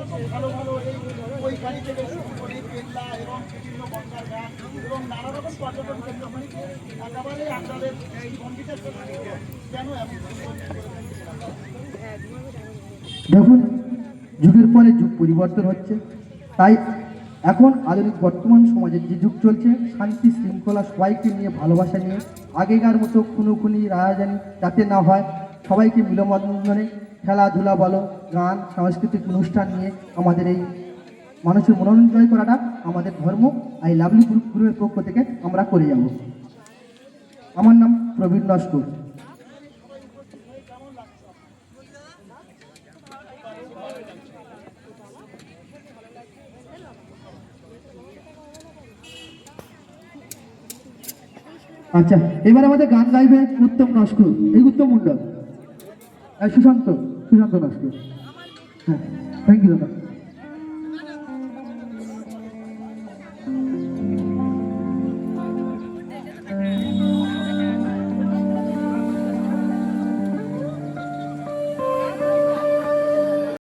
ভালো ভালো এই বৈখারি থেকে শুরু করে কেল্লা এবং বিভিন্ন গঙ্গার ঘাট এবং নানা রকম পর্যটন কেন্দ্রগুলিকে একেবারে আপনাদের কম্পিউটার কেন এমন দেখুন, যুগের পরে যুগ পরিবর্তন হচ্ছে, তাই এখন আধুনিক বর্তমান সমাজের যে যুগ চলছে, শান্তি শৃঙ্খলা সবাইকে নিয়ে ভালোবাসা নিয়ে আগেকার মতো খুনোখুনি রাজানি যাতে না হয়, সবাইকে মিলবন্ধনে খেলাধুলা বলো, গান, সাংস্কৃতিক অনুষ্ঠান নিয়ে আমাদের এই মানুষের মনোরঞ্জন জয় করাটা আমাদের ধর্ম। এই লাভলি গ্রুপের পক্ষ থেকে আমরা করে যাব। আমার নাম প্রবীণ নস্কর। আচ্ছা, এবার আমাদের গান গাইবে উত্তম নস্কর, এই উত্তম মণ্ডল, সুশান্ত নস্কর। হ্যাঁ, থ্যাংক ইউ দাদা।